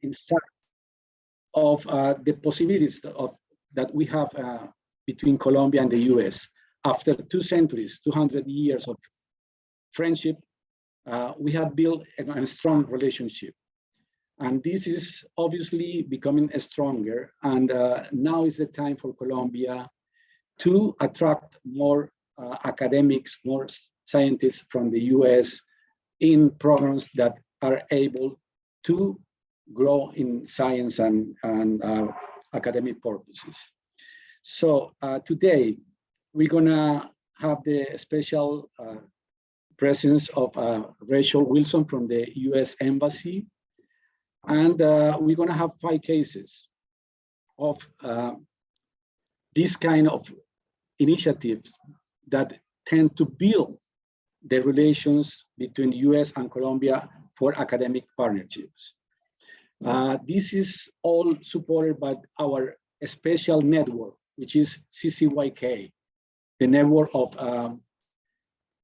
insight of the possibilities that we have between Colombia and the US. After 2 centuries, 200 years of friendship, we have built a strong relationship. And this is obviously becoming stronger. And now is the time for Colombia to attract more academics, more scientists from the US in programs that are able to grow in science and academic purposes. So today, we're gonna have the special presence of Rachel Wilson from the US Embassy. And we're gonna have 5 cases of this kind of initiatives that tend to build the relations between US and Colombia for academic partnerships. This is all supported by our special network, which is CCYK, the network of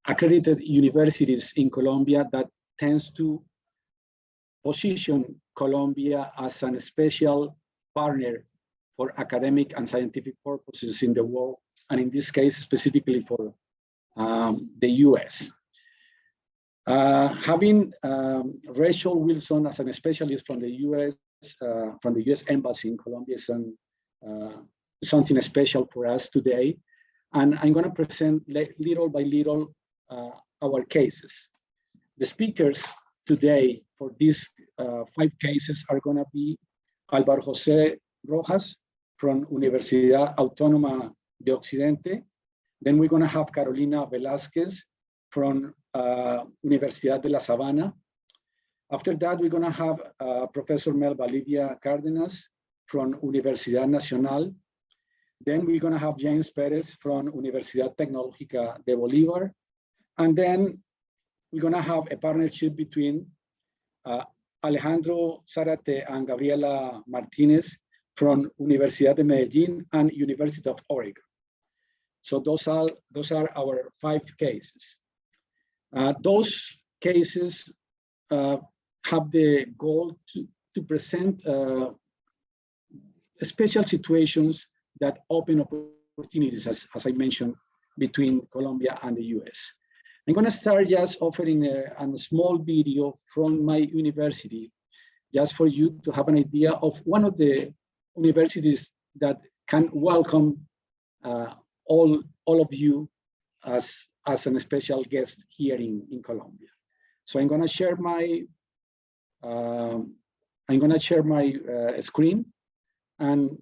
accredited universities in Colombia that tends to position Colombia as a special partner for academic and scientific purposes in the world, and in this case, specifically for the US. Having Rachel Wilson as a specialist from the US Embassy in Colombia is something special for us today. And I'm going to present little by little our cases. The speakers today for these 5 cases are going to be Álvaro José Rojas from Universidad Autónoma de Occidente. Then we're going to have Carolina Velázquez from Universidad de La Sabana. After that, we're going to have Professor Melba Lidia Cárdenas from Universidad Nacional. Then we're going to have James Perez from Universidad Tecnológica de Bolívar. And then we're going to have a partnership between Alejandro Zárate and Gabriela Martinez from Universidad de Medellín and University of Oregon. So those are our 5 cases. Those cases have the goal to present special situations that open opportunities, as I mentioned, between Colombia and the US. I'm going to start just offering a small video from my university, just for you to have an idea of one of the universities that can welcome all of you as a special guest here in Colombia. So I'm going to share my screen, and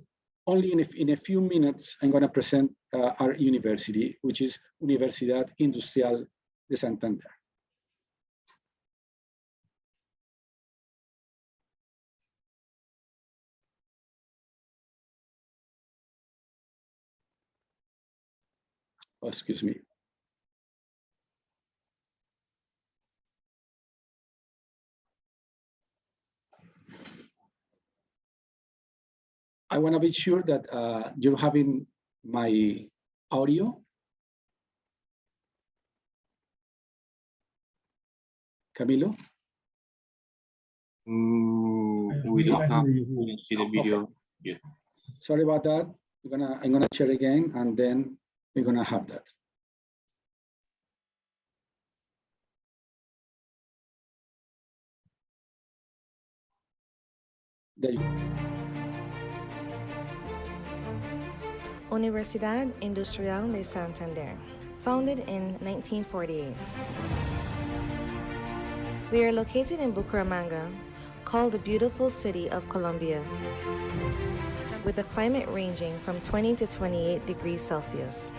only in a few minutes I'm going to present our university, which is Universidad Industrial de Santander. Oh, excuse me. I want to be sure that you're having my audio. Camilo? We don't see the video yet. Sorry about that. I'm gonna share again, and then we're gonna have that. There you go. Universidad Industrial de Santander, founded in 1948. We are located in Bucaramanga, called the beautiful city of Colombia, with a climate ranging from 20 to 28 degrees Celsius.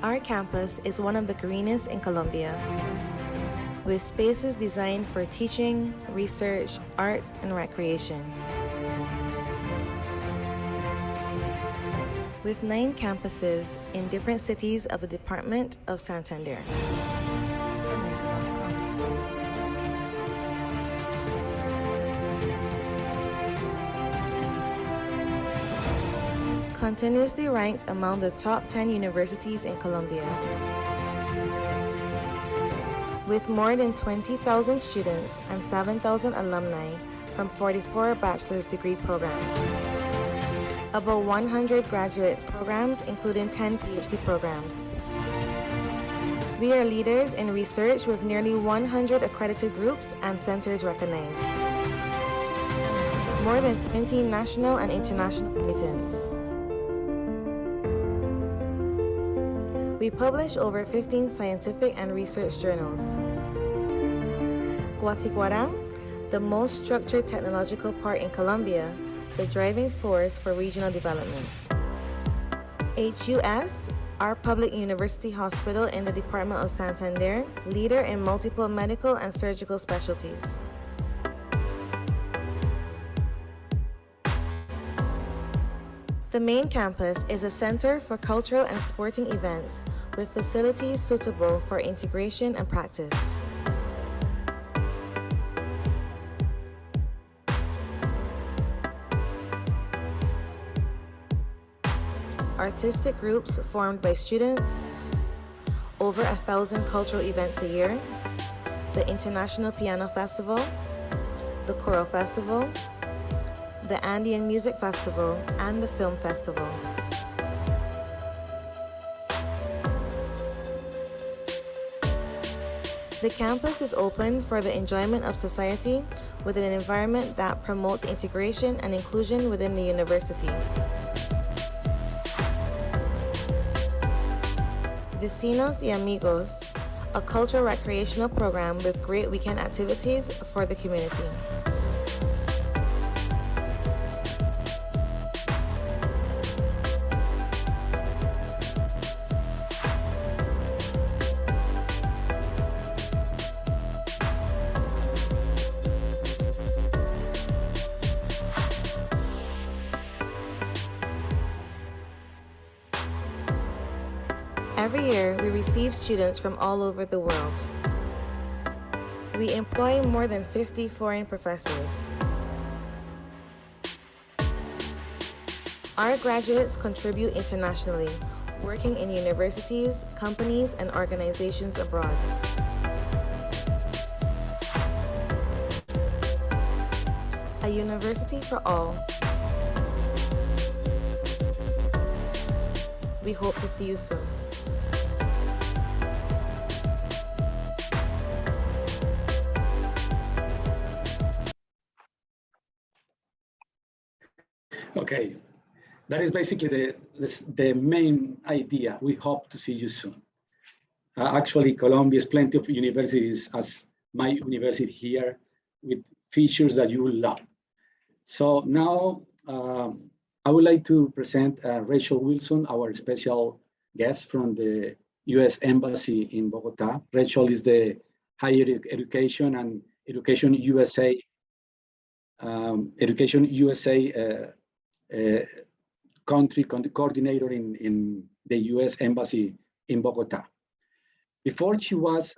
Our campus is one of the greenest in Colombia, with spaces designed for teaching, research, art, and recreation. With 9 campuses in different cities of the Department of Santander. Continuously ranked among the top 10 universities in Colombia. With more than 20,000 students and 7,000 alumni from 44 bachelor's degree programs. About 100 graduate programs, including 10 PhD programs. We are leaders in research with nearly 100 accredited groups and centers recognized. More than 20 national and international patents. We publish over 15 scientific and research journals. Guatiquara, the most structured technological park in Colombia, the driving force for regional development. HUS, our public university hospital in the Department of Santander, leader in multiple medical and surgical specialties. The main campus is a center for cultural and sporting events with facilities suitable for integration and practice. Artistic groups formed by students, over 1,000 cultural events a year, the International Piano Festival, the Choral Festival, the Andean Music Festival, and the Film Festival. The campus is open for the enjoyment of society with an environment that promotes integration and inclusion within the university. Vecinos y Amigos, a cultural recreational program with great weekend activities for the community. Every year, we receive students from all over the world. We employ more than 50 foreign professors. Our graduates contribute internationally, working in universities, companies, and organizations abroad. A university for all. We hope to see you soon. Okay, that is basically the main idea. We hope to see you soon. Actually, Colombia has plenty of universities, as my university here, with features that you will love. So now I would like to present Rachel Wilson, our special guest from the US Embassy in Bogota. Rachel is the Higher Education and Education USA country coordinator in the US Embassy in Bogota. Before she was,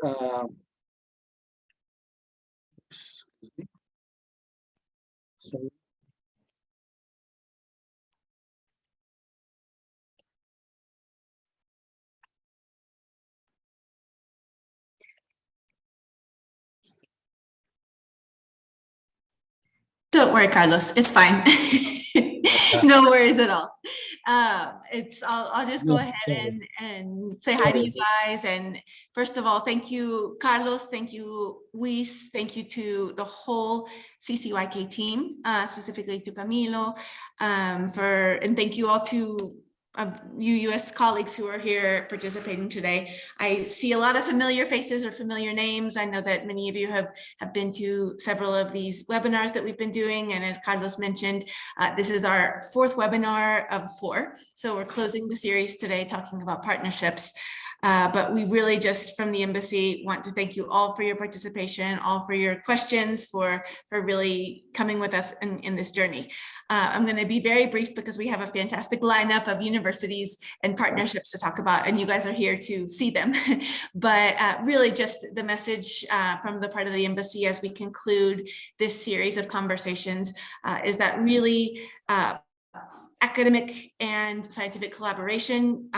Don't worry, Carlos. It's fine. No worries at all. I'll just go ahead and say hi to you guys. And first of all, thank you, Carlos. Thank you, Luis. Thank you to the whole CCYK team, specifically to Camilo, and thank you all to you US colleagues who are here participating today. I see a lot of familiar faces or familiar names. I know that many of you have been to several of these webinars that we've been doing. And as Carlos mentioned, this is our 4th webinar of 4. So we're closing the series today talking about partnerships. But we really just from the embassy want to thank you all for your participation, all for your questions, for really coming with us in this journey. I'm going to be very brief because we have a fantastic lineup of universities and partnerships to talk about, and you guys are here to see them. But really just the message from the part of the embassy as we conclude this series of conversations is that really academic and scientific collaboration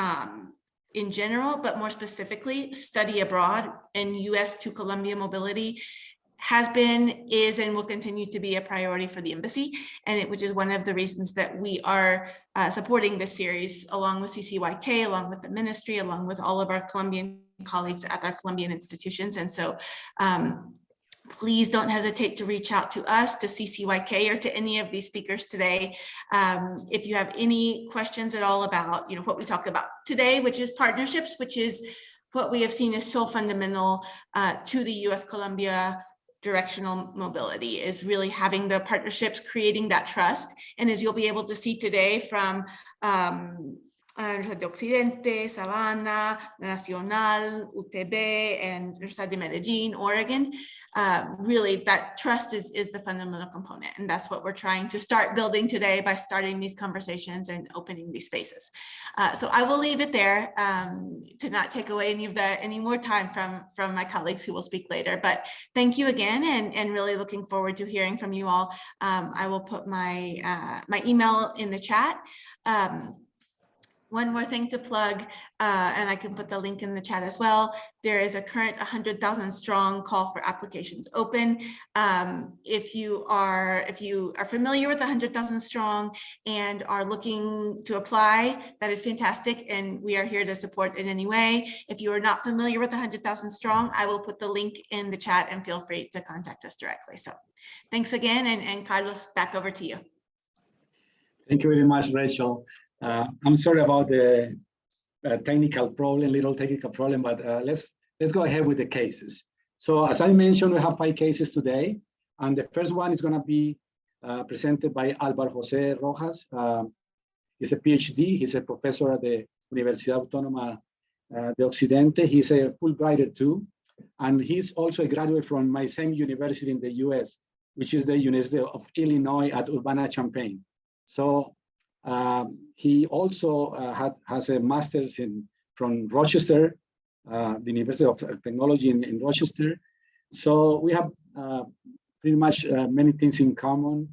in general, but more specifically, study abroad and US to Colombia mobility has been, is, and will continue to be a priority for the embassy, and which is one of the reasons that we are supporting this series along with CCYK, along with the ministry, along with all of our Colombian colleagues at our Colombian institutions. And so please don't hesitate to reach out to us, to CCYK, or to any of these speakers today. If you have any questions at all about, what we talked about today, which is partnerships, which is what we have seen is so fundamental to the US-Colombia directional mobility, is really having the partnerships, creating that trust. And as you'll be able to see today from Universidad de Occidente, Sabana, Nacional, UTB, and Universidad de Medellín, Oregon, really that trust is the fundamental component. And that's what we're trying to start building today by starting these conversations and opening these spaces. So I will leave it there to not take away any more time from my colleagues who will speak later. But thank you again, and really looking forward to hearing from you all. I will put my email in the chat. One more thing to plug, and I can put the link in the chat as well. There is a current 100,000 strong call for applications open. If you are familiar with 100,000 strong and are looking to apply, that is fantastic, and we are here to support in any way. If you are not familiar with 100,000 strong, I will put the link in the chat, and feel free to contact us directly. So thanks again, and Carlos, back over to you. Thank you very much, Rachel. I'm sorry about the little technical problem, but let's go ahead with the cases. So as I mentioned, we have 5 cases today, and the first one is going to be presented by Álvaro José Rojas. He's a PhD. He's a professor at the Universidad Autónoma de Occidente. He's a Fulbrighter too, and he's also a graduate from my same university in the US, which is the University of Illinois at Urbana-Champaign. So he also has a master's from Rochester, the University of Technology in Rochester. So we have pretty much many things in common.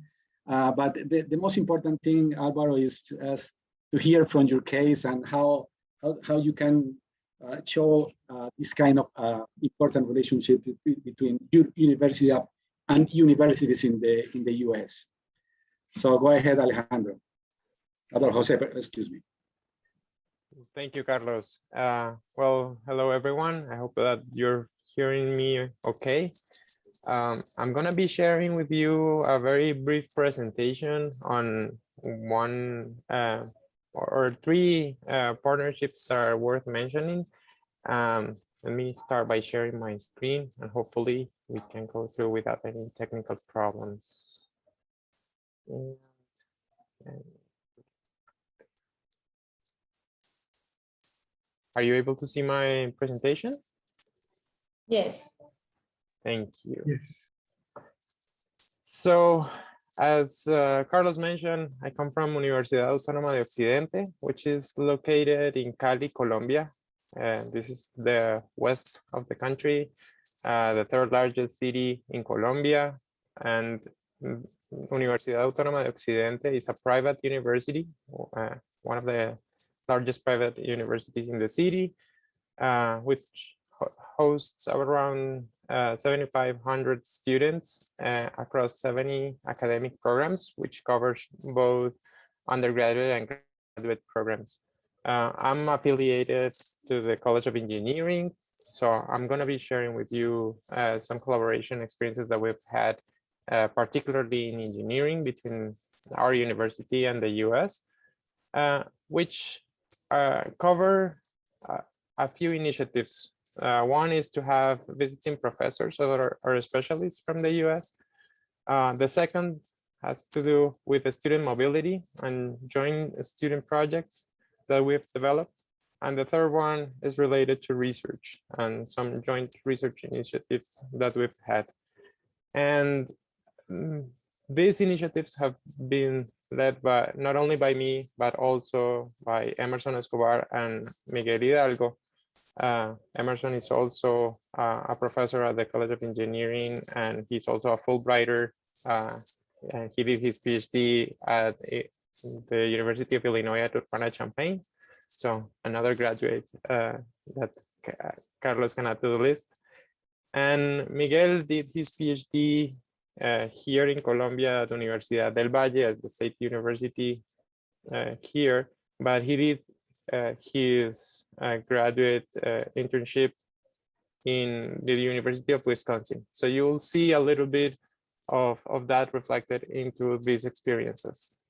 But the most important thing, Alvaro, is to hear from your case and how you can show this kind of important relationship between your university and universities in the US. So go ahead, Alejandro. Jose, excuse me. Thank you, Carlos. Well, hello, everyone. I hope that you're hearing me okay. I'm going to be sharing with you a very brief presentation on one or 3 partnerships that are worth mentioning. Let me start by sharing my screen, and hopefully we can go through without any technical problems. Are you able to see my presentation? Yes. Thank you. Yes. So, as Carlos mentioned, I come from Universidad Autónoma de Occidente, which is located in Cali, Colombia. This is the west of the country, the 3rd largest city in Colombia. And Universidad Autónoma de Occidente is a private university, one of the largest private universities in the city, which hosts around 7,500 students across 70 academic programs, which covers both undergraduate and graduate programs. I'm affiliated to the College of Engineering, so I'm going to be sharing with you some collaboration experiences that we've had, particularly in engineering between our university and the US, which cover a few initiatives. One is to have visiting professors or specialists from the US. The second has to do with the student mobility and joint student projects that we've developed. And the third one is related to research and some joint research initiatives that we've had. And these initiatives have been led by not only by me, but also by Emerson Escobar and Miguel Hidalgo. Emerson is also a professor at the College of Engineering, and he's also a Fulbrighter. And he did his PhD at the University of Illinois at Urbana-Champaign. So another graduate that Carlos can add to the list. And Miguel did his PhD here in Colombia at Universidad del Valle, at the State University here, but he did his graduate internship in the University of Wisconsin. So you will see a little bit of that reflected into these experiences.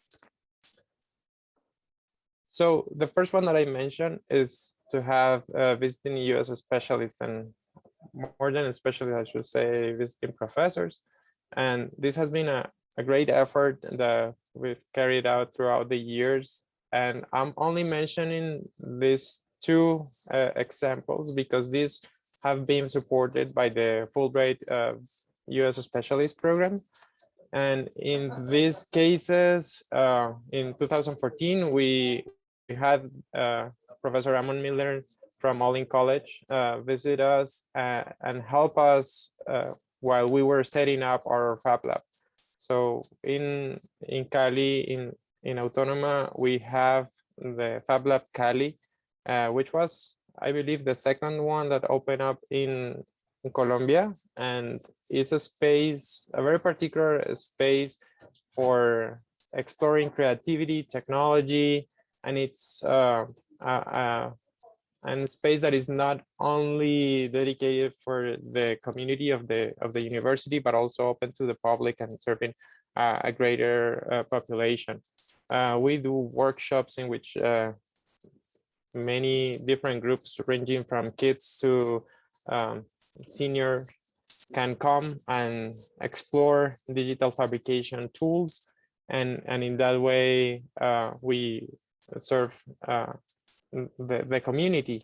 So the first one that I mentioned is to have visiting US specialists, and more than a specialist, I should say, visiting professors. And this has been a great effort that we've carried out throughout the years. And I'm only mentioning these two examples because these have been supported by the Fulbright US Specialist Program. And in these cases, in 2014, we had Professor Ramon Miller from Olin College visit us and help us while we were setting up our Fab Lab. So in Cali, in Autónoma, we have the Fab Lab Cali, which was, I believe, the second one that opened up in Colombia, and it's a space, a very particular space for exploring creativity, technology, and it's and space that is not only dedicated for the community of the university, but also open to the public and serving a greater population. We do workshops in which many different groups ranging from kids to senior can come and explore digital fabrication tools, and in that way we serve the community.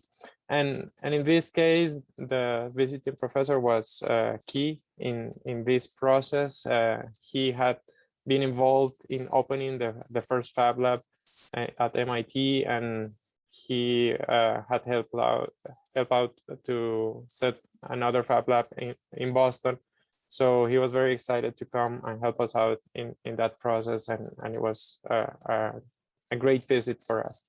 And in this case, the visiting professor was key in this process. He had been involved in opening the first Fab Lab at MIT, and he had helped out to set another Fab Lab in Boston. So he was very excited to come and help us out in that process, and it was a great visit for us.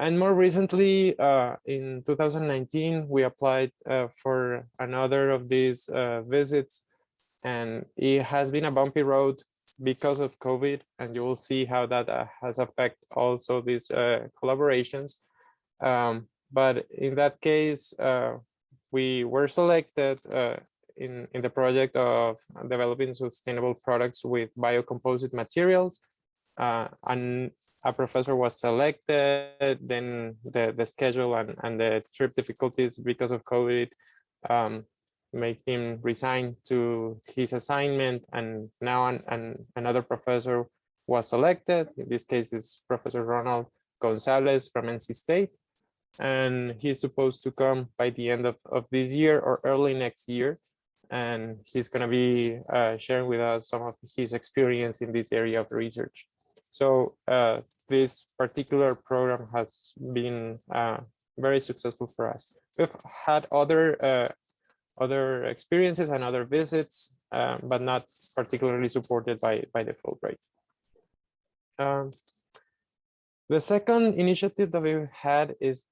And more recently, in 2019, we applied for another of these visits, and it has been a bumpy road because of COVID, and you will see how that has affected also these collaborations. But in that case, we were selected in the project of developing sustainable products with biocomposite materials. And a professor was selected, then the schedule and the trip difficulties because of COVID made him resign to his assignment, and now another professor was selected. In this case is Professor Ronald Gonzalez from NC State, and he's supposed to come by the end of this year or early next year, and he's going to be sharing with us some of his experience in this area of research. So this particular program has been very successful for us. We've had other experiences and other visits, but not particularly supported by the Fulbright. The second initiative that we've had is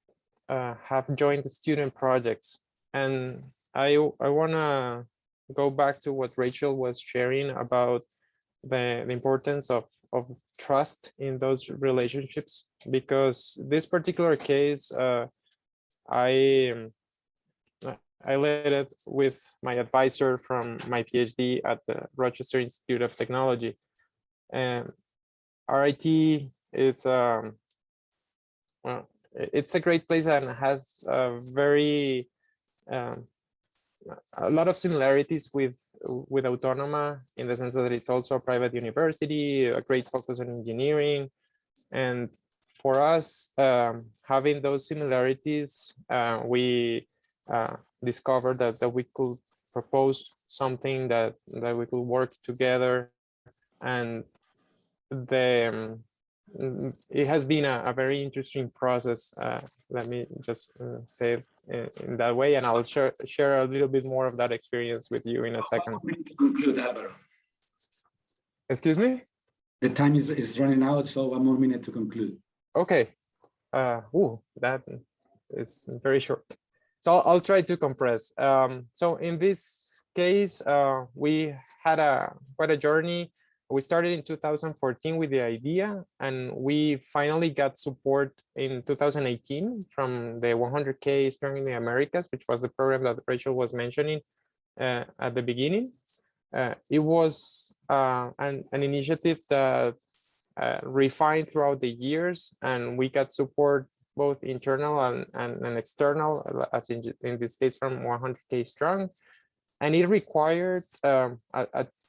have joint student projects. And I want to go back to what Rachel was sharing about the importance of trust in those relationships, because this particular case, I led it with my advisor from my PhD at the Rochester Institute of Technology. And RIT is well, it's a great place and has a very a lot of similarities with Autónoma, in the sense that it's also a private university, a great focus on engineering. And for us, having those similarities, we discovered that we could propose something that we could work together, and it has been a very interesting process. Let me just say it in that way, and I'll share a little bit more of that experience with you in a second. We need to conclude, Álvaro. Excuse me? The time is running out, so one more minute to conclude. Okay. that is very short. So I'll try to compress. So in this case, we had quite a journey. We started in 2014 with the idea, and we finally got support in 2018 from the 100K Strong in the Americas, which was the program that Rachel was mentioning at the beginning. It was an initiative that refined throughout the years, and we got support both internal and external, as in this case from 100K Strong. And it required a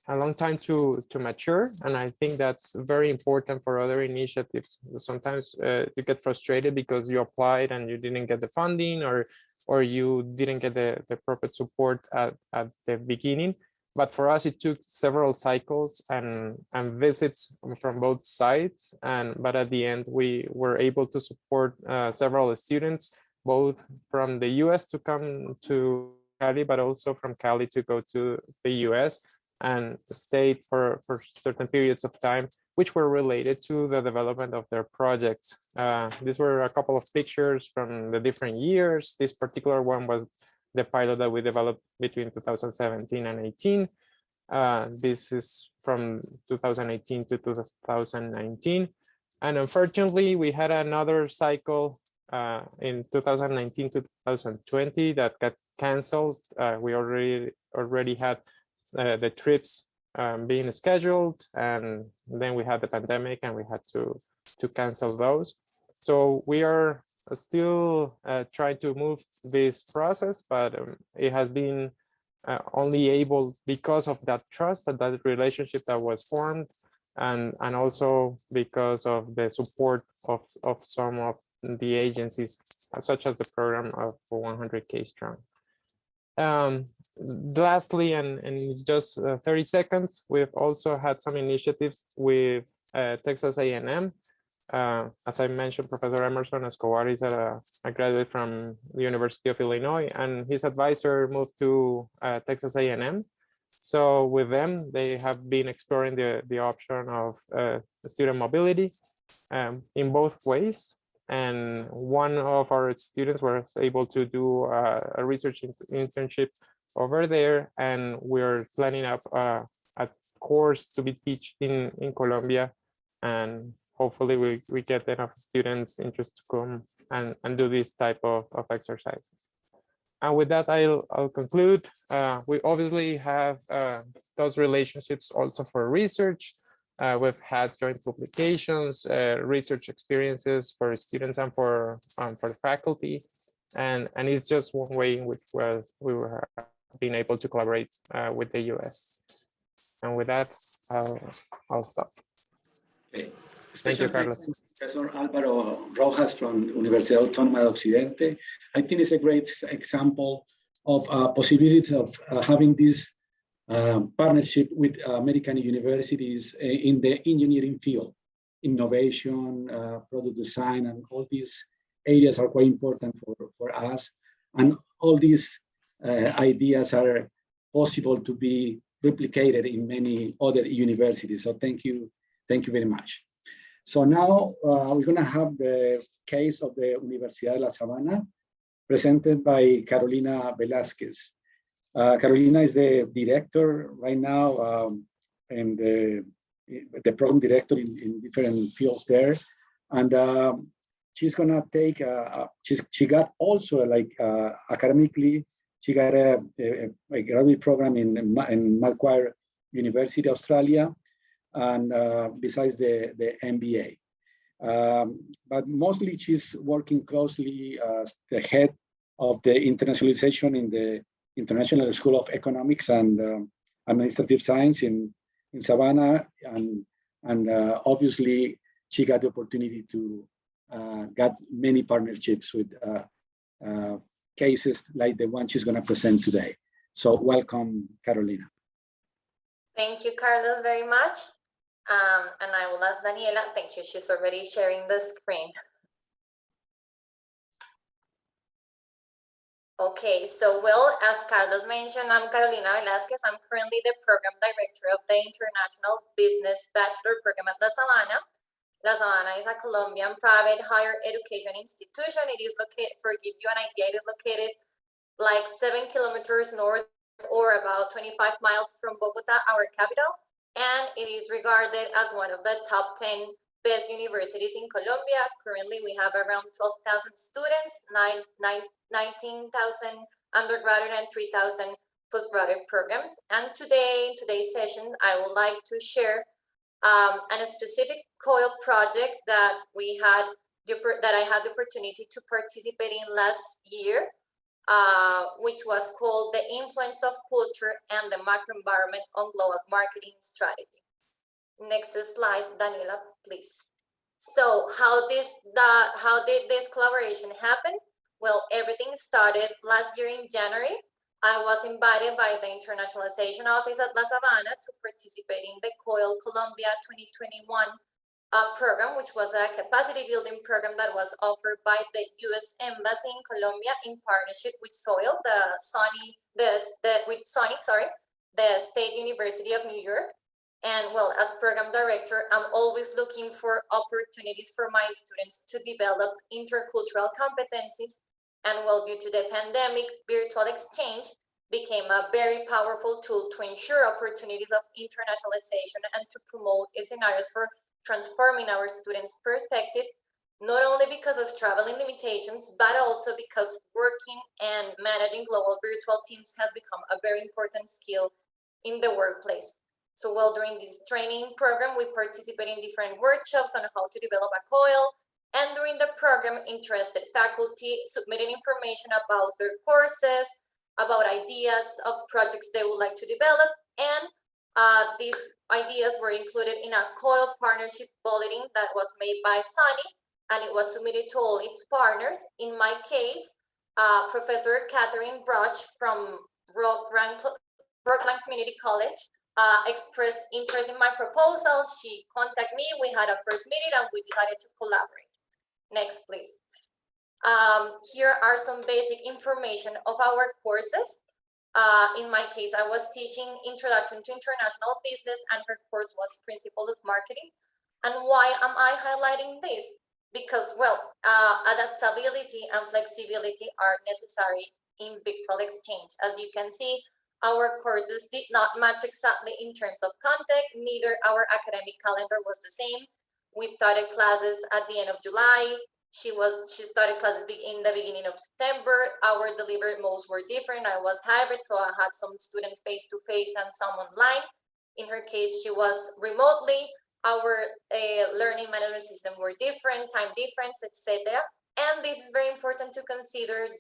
long time to mature, and I think that's very important for other initiatives. Sometimes you get frustrated because you applied and you didn't get the funding, or you didn't get the proper support at the beginning. But for us, it took several cycles and visits from both sides. But at the end, we were able to support several students, both from the US to come to Cali, but also from Cali to go to the US and stayed for certain periods of time, which were related to the development of their projects. These were a couple of pictures from the different years. This particular one was the pilot that we developed between 2017 and 18. This is from 2018 to 2019. And unfortunately, we had another cycle in 2019 to 2020 that got canceled. We already had the trips being scheduled, and then we had the pandemic and we had to cancel those. So we are still trying to move this process, but it has been only able because of that trust and that relationship that was formed, and also because of the support of some of the agencies, such as the program of 100K Strong. Lastly, and just 30 seconds, we've also had some initiatives with Texas A&M. As I mentioned, Professor Emerson Escobar is a graduate from the University of Illinois, and his advisor moved to Texas A&M. So with them, they have been exploring the option of student mobility in both ways. And one of our students was able to do a research internship over there, and we're planning up a course to be taught in Colombia, and hopefully we get enough students interested to come and do this type of exercises. And with that, I'll conclude. We obviously have those relationships also for research. We've had joint publications, research experiences for students and for the faculty, and it's just one way in which we were being able to collaborate with the US. And with that, I'll stop. Okay. Thank you, Carlos. Professor Álvaro Rojas from Universidad Autónoma de Occidente. I think it's a great example of possibilities of having this partnership with American universities in the engineering field. Innovation, product design, and all these areas are quite important for us. And all these ideas are possible to be replicated in many other universities. So thank you very much. So now we're going to have the case of the Universidad de La Sabana, presented by Carolina Velázquez. Carolina is the director right now, and the program director in different fields there. And she's going to take, she got also like academically, she got a graduate program in Macquarie University, Australia, and besides the MBA. But mostly she's working closely as the head of the internationalization in the International School of Economics and Administrative Science in Savannah. And obviously she got the opportunity to get many partnerships with cases like the one she's gonna present today. So welcome, Carolina. Thank you, Carlos, very much. And I will ask Daniela, thank you, she's already sharing the screen. Okay, so well, as Carlos mentioned, I'm Carolina Velázquez. I'm currently the program director of the International Business Bachelor Program at La Sabana. La Sabana is a Colombian private higher education institution. It is located, for give you an idea, it is located like 7 kilometers north or about 25 miles from Bogota, our capital. And it is regarded as one of the top 10 best universities in Colombia. Currently, we have around 12,000 students, 19,000 undergraduate and 3,000 postgraduate programs. And today, in today's session, I would like to share a specific COIL project that I had the opportunity to participate in last year, which was called The Influence of Culture and the Macroenvironment on Global Marketing Strategy. Next slide, Daniela, please. So how did this collaboration happen? Well, everything started last year in January. I was invited by the Internationalization Office at La Sabana to participate in the COIL Colombia 2021 program, which was a capacity building program that was offered by the US Embassy in Colombia in partnership with SOIL, the State University of New York. And well, as program director, I'm always looking for opportunities for my students to develop intercultural competencies. And well, due to the pandemic, virtual exchange became a very powerful tool to ensure opportunities of internationalization and to promote scenarios for transforming our students' perspective, not only because of traveling limitations, but also because working and managing global virtual teams has become a very important skill in the workplace. So well, during this training program, we participate in different workshops on how to develop a COIL. And during the program, interested faculty submitted information about their courses, about ideas of projects they would like to develop. And these ideas were included in a COIL partnership bulletin that was made by Sunny, and it was submitted to all its partners. In my case, Professor Catherine Bruch from Brookline Community College expressed interest in my proposal. She contacted me, we had a first meeting, and we decided to collaborate. Next, please. Here are some basic information of our courses. In my case, I was teaching Introduction to International Business, and her course was Principles of Marketing. And why am I highlighting this? Because, well, adaptability and flexibility are necessary in virtual exchange. As you can see, our courses did not match exactly in terms of content, neither our academic calendar was the same. We started classes at the end of July. She started classes in the beginning of September. Our delivery modes were different. I was hybrid, so I had some students face-to-face and some online. In her case, she was remotely. Our learning management system were different, time difference, etc. And this is very important to consider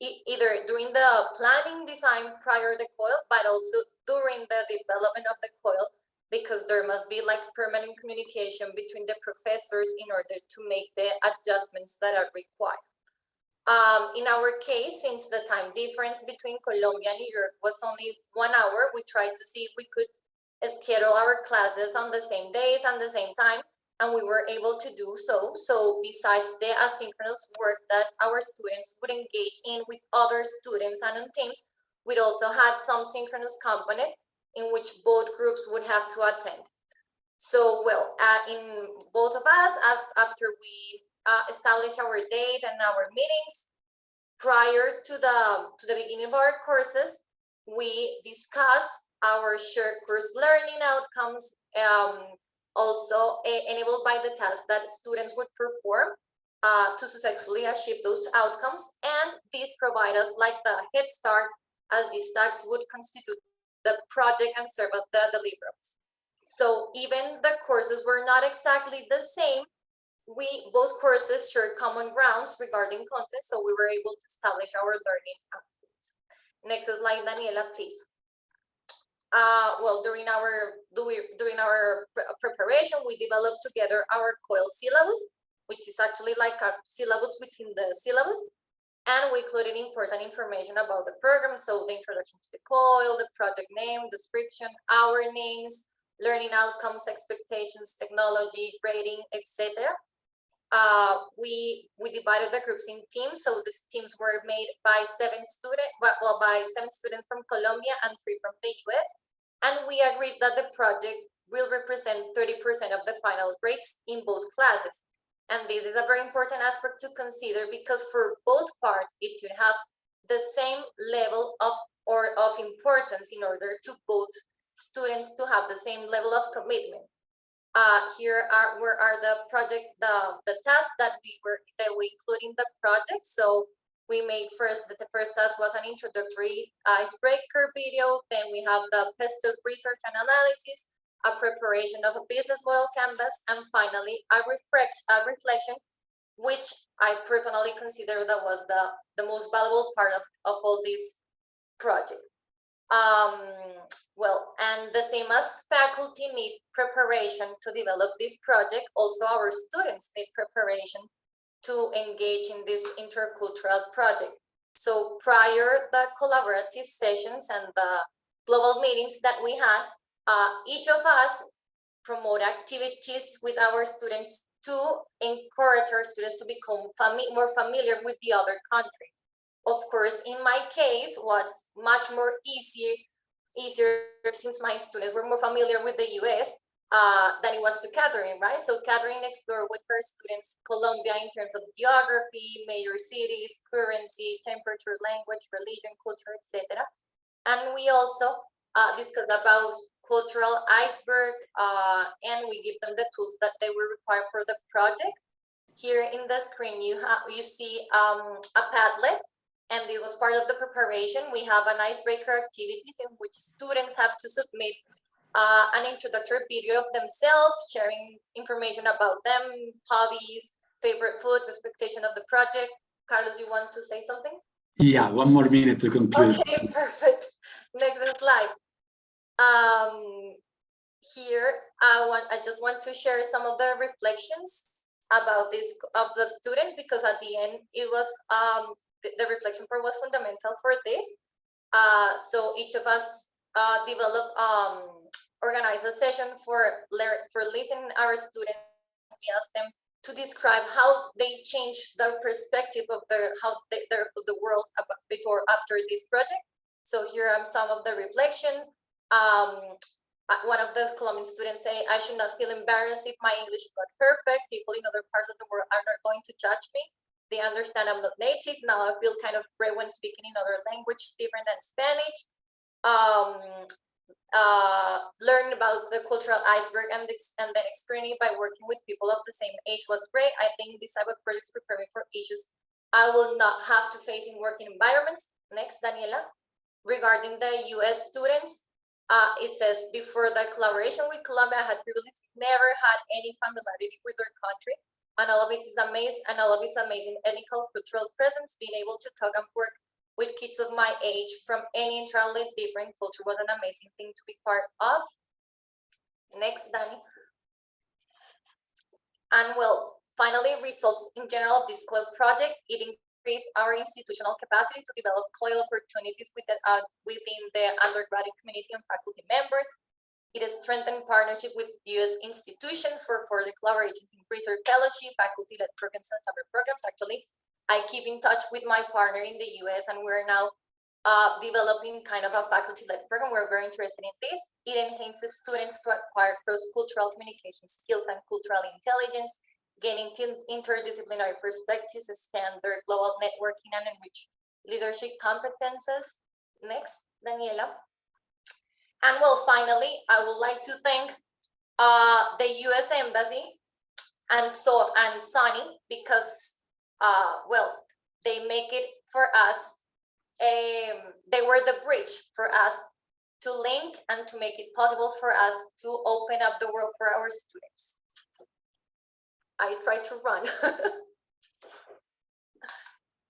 either during the planning design prior to the COIL, but also during the development of the COIL, because there must be like permanent communication between the professors in order to make the adjustments that are required. In our case, since the time difference between Colombia and New York was only 1 hour, we tried to see if we could schedule our classes on the same days and the same time, and we were able to do so. So besides the asynchronous work that our students would engage in with other students and on teams, we'd also had some synchronous component in which both groups would have to attend. So, well, in both of us, after we establish our date and our meetings, prior to the beginning of our courses, we discuss our shared course learning outcomes, also enabled by the tasks that students would perform to successfully achieve those outcomes. And these provide us like the head start, as these tasks would constitute the project and serve as the deliverables. So even the courses were not exactly the same, both courses shared common grounds regarding content, so we were able to establish our learning outcomes. Next slide, Daniela, please. Well, during our preparation, we developed together our COIL syllabus, which is actually like a syllabus within the syllabus. And we included important information about the program. So the introduction to the COIL, the project name, description, our names, learning outcomes, expectations, technology, grading, etc. We divided the groups in teams. So these teams were made by 7 students, by 7 students from Colombia and 3 from the US. And we agreed that the project will represent 30% of the final grades in both classes. And this is a very important aspect to consider because for both parts, it should have the same level of importance in order to both students to have the same level of commitment. Here are the tasks that we include in the project. So we made the first task was an introductory icebreaker video. Then we have the PESTO research and analysis, a preparation of a business model canvas, and finally a reflection, which I personally consider that was the most valuable part of all this project. Well, and the same as faculty need preparation to develop this project, also our students need preparation to engage in this intercultural project. So prior the collaborative sessions and the global meetings that we had, each of us promote activities with our students to encourage our students to become more familiar with the other country. Of course, in my case, was much more easier since my students were more familiar with the US than it was to Catherine, right? So Catherine explored with her students Colombia in terms of geography, major cities, currency, temperature, language, religion, culture, etc. And we also discussed about cultural iceberg, and we give them the tools that they will require for the project. Here in the screen, you see a Padlet. And it was part of the preparation. We have an icebreaker activity in which students have to submit an introductory video of themselves, sharing information about them, hobbies, favorite foods, expectation of the project. Carlos, you want to say something? Yeah, 1 more minute to conclude. Okay, perfect. Next slide. Here, I just want to share some of the reflections about this of the students, because at the end it was the reflection part was fundamental for this. So each of us organized a session for listening our students. We asked them to describe how they changed their perspective of the world before after this project. So here are some of the reflection. One of the Colombian students say, "I should not feel embarrassed if my English is not perfect. People in other parts of the world are not going to judge me. They understand I'm not native. Now I feel kind of brave when speaking in other language different than Spanish." Learn about the cultural iceberg and then experiencing by working with people of the same age was great. I think this type of projects prepare me for issues I will not have to face in working environments. Next, Daniela. Regarding the US students, it says, before the collaboration with Colombia, I had previously never had any familiarity with their country. And all of it is amazing, and all of its amazing ethical cultural presence, being able to talk and work with kids of my age from any entirely different culture was an amazing thing to be part of. Next, Danny. And well, finally, results in general of this COIL project, it increased our institutional capacity to develop COIL opportunities within the undergraduate community and faculty members. It has strengthened partnership with US institutions for further collaborations in research fellowship, faculty-led programs, and summer programs. Actually, I keep in touch with my partner in the US, and we're now developing kind of a faculty-led program. We're very interested in this. It enhances students to acquire cross-cultural communication skills and cultural intelligence, gaining interdisciplinary perspectives, expand their global networking, and enrich leadership competences. Next, Daniela. And well, finally, I would like to thank the US Embassy and Sonny, because well, they make it for us. They were the bridge for us to link and to make it possible for us to open up the world for our students. I try to run.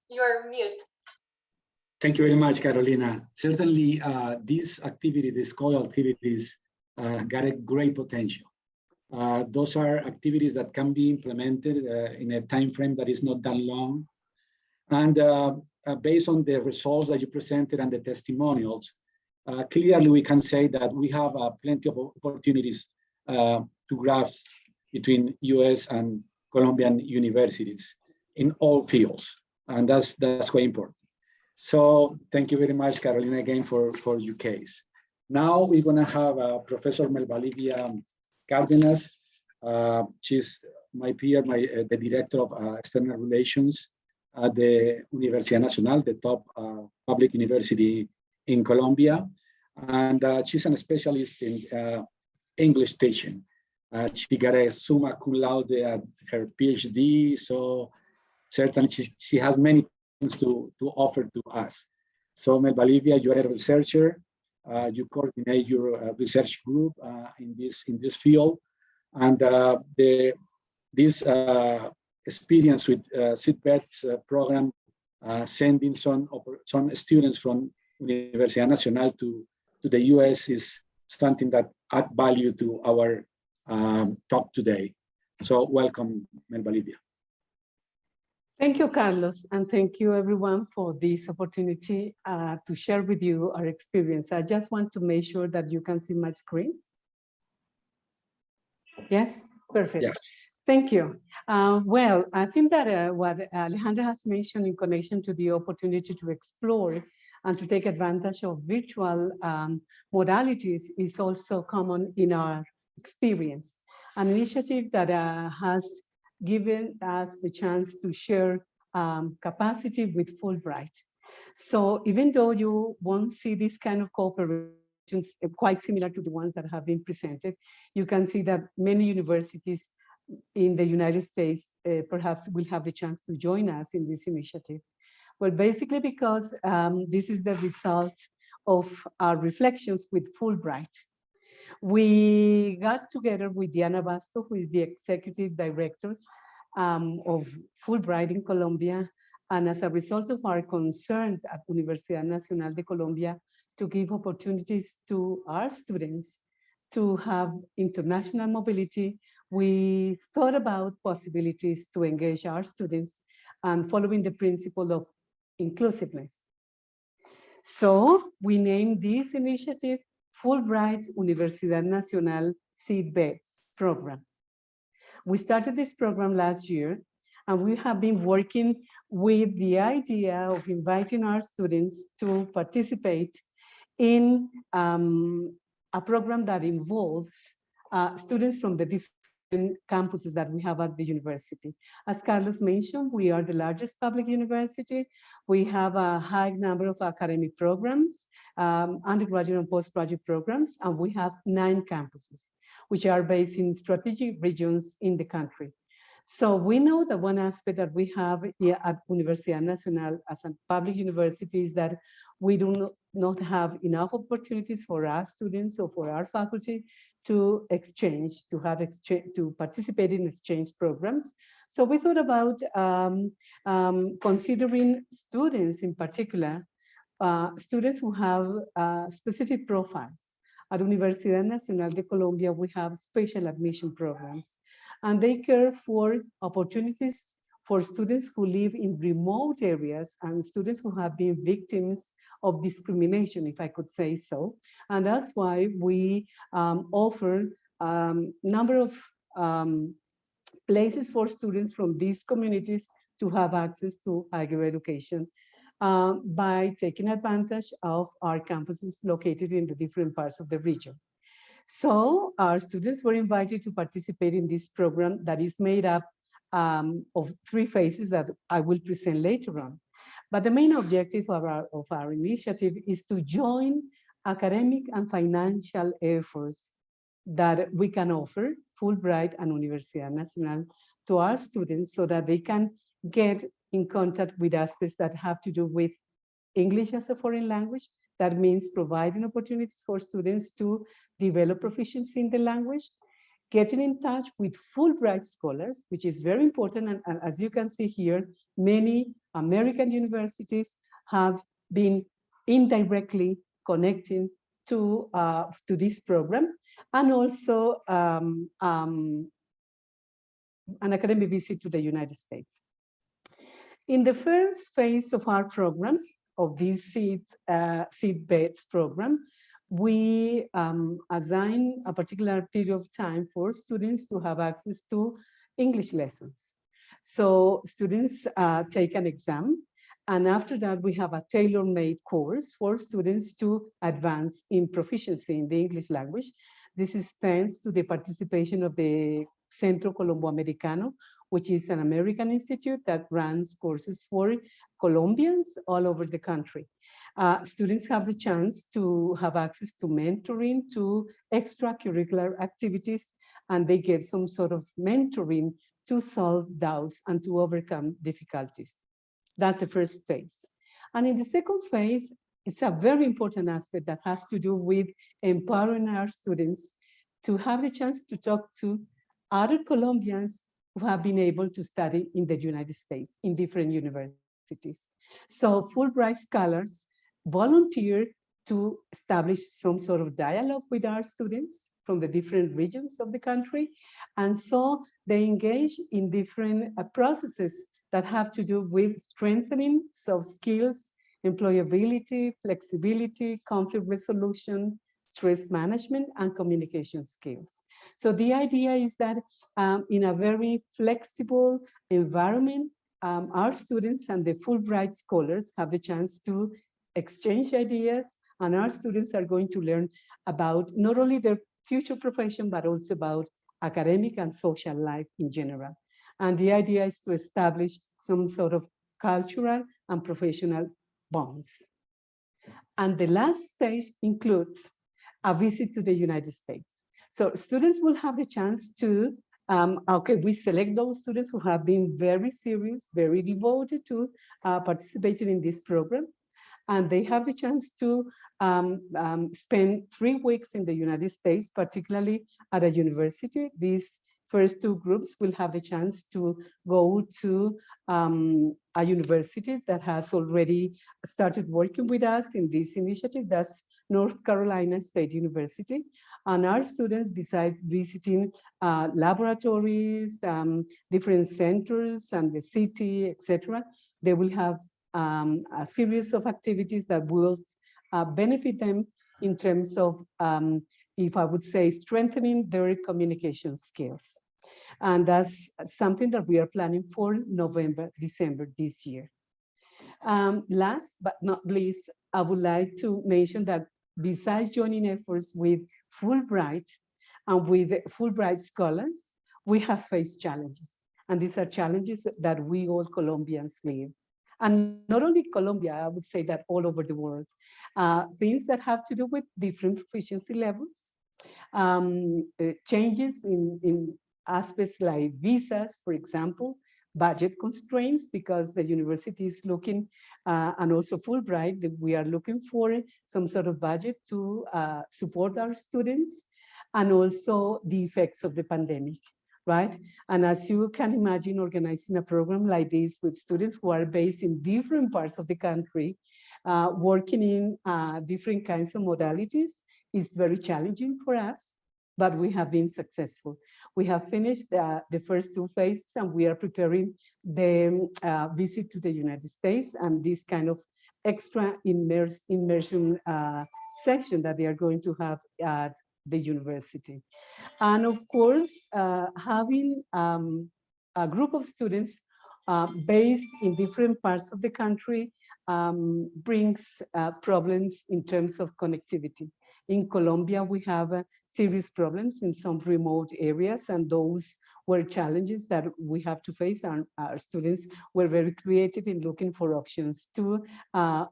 You're mute. Thank you very much, Carolina. Certainly, these activities, these COIL activities, got a great potential. Those are activities that can be implemented in a time frame that is not that long. And based on the results that you presented and the testimonials, clearly we can say that we have plenty of opportunities to grasp between US and Colombian universities in all fields. And that's quite important. So thank you very much, Carolina, again for your case. Now we're gonna have Professor Melvalivia Cárdenas. She's my peer, the director of external relations at the Universidad Nacional, the top public university in Colombia. And she's a specialist in English teaching. She got a summa cum laude at her PhD, so certainly she has many things to offer to us. So Melvalivia, you are a researcher. You coordinate your research group in this field, and this experience with seatbelts program, sending some students from Universidad Nacional to the US is something that add value to our talk today. So welcome, Melvalivia. Thank you, Carlos, and thank you everyone for this opportunity to share with you our experience. I just want to make sure that you can see my screen. Yes, perfect. Yes. Thank you. Well, I think that what Alejandra has mentioned in connection to the opportunity to explore and to take advantage of virtual modalities is also common in our experience. An initiative that has given us the chance to share capacity with Fulbright. So even though you won't see this kind of cooperations quite similar to the ones that have been presented, you can see that many universities in the United States perhaps will have the chance to join us in this initiative. Well, basically because this is the result of our reflections with Fulbright. We got together with Diana Basto, who is the executive director of Fulbright in Colombia. And as a result of our concerns at Universidad Nacional de Colombia to give opportunities to our students to have international mobility, we thought about possibilities to engage our students and following the principle of inclusiveness. So we named this initiative Fulbright Universidad Nacional Seatbelts Program. We started this program last year, and we have been working with the idea of inviting our students to participate in a program that involves students from the different campuses that we have at the university. As Carlos mentioned, we are the largest public university. We have a high number of academic programs, undergraduate and postgraduate programs, and we have 9 campuses, which are based in strategic regions in the country. So we know that one aspect that we have at Universidad Nacional as a public university is that we do not have enough opportunities for our students or for our faculty to exchange, to participate in exchange programs. So we thought about considering students in particular, students who have specific profiles. At Universidad Nacional de Colombia, we have special admission programs, and they care for opportunities for students who live in remote areas and students who have been victims of discrimination, if I could say so. And that's why we offer a number of places for students from these communities to have access to higher education by taking advantage of our campuses located in the different parts of the region. So our students were invited to participate in this program that is made up of 3 phases that I will present later on. But the main objective of our initiative is to join academic and financial efforts that we can offer, Fulbright and Universidad Nacional, to our students so that they can get in contact with aspects that have to do with English as a foreign language. That means providing opportunities for students to develop proficiency in the language, getting in touch with Fulbright scholars, which is very important. And as you can see here, many American universities have been indirectly connecting to this program, and also an academic visit to the United States. In the first phase of our program, of this seatbelts program, we assign a particular period of time for students to have access to English lessons. So students take an exam, And after that, we have a tailor-made course for students to advance in proficiency in the English language. This is thanks to the participation of the Centro Colombo Americano, which is an American institute that runs courses for Colombians all over the country. Students have the chance to have access to mentoring, to extracurricular activities, and they get some sort of mentoring to solve doubts and to overcome difficulties. That's the first phase. And in the second phase, it's a very important aspect that has to do with empowering our students to have the chance to talk to other Colombians who have been able to study in the United States in different universities. So Fulbright scholars volunteer to establish some sort of dialogue with our students from the different regions of the country. And so they engage in different processes that have to do with strengthening soft skills, employability, flexibility, conflict resolution, stress management, and communication skills. So the idea is that in a very flexible environment, our students and the Fulbright scholars have the chance to exchange ideas, and our students are going to learn about not only their future profession, but also about academic and social life in general. And the idea is to establish some sort of cultural and professional bonds. And the last stage includes a visit to the United States. So students will have the chance to, we select those students who have been very serious, very devoted to participating in this program. And they have the chance to spend 3 weeks in the United States, particularly at a university. These first 2 groups will have the chance to go to a university that has already started working with us in this initiative. That's North Carolina State University. And our students, besides visiting laboratories, different centers and the city, etc., they will have a series of activities that will benefit them in terms of, if I would say, strengthening their communication skills. And that's something that we are planning for November, December this year. Last but not least, I would like to mention that besides joining efforts with Fulbright and with Fulbright scholars, we have faced challenges. And these are challenges that we all Colombians live. And not only Colombia, I would say that all over the world. Things that have to do with different proficiency levels, changes in aspects like visas, for example, budget constraints, because the university is looking, and also Fulbright, that we are looking for some sort of budget to support our students, and also the effects of the pandemic, right? And as you can imagine, organizing a program like this with students who are based in different parts of the country, working in different kinds of modalities is very challenging for us, but we have been successful. We have finished the first 2 phases, and we are preparing the visit to the United States and this kind of extra immersion section that they are going to have at the university. And of course, having a group of students based in different parts of the country brings problems in terms of connectivity. In Colombia, we have serious problems in some remote areas, and those were challenges that we have to face. And our students were very creative in looking for options to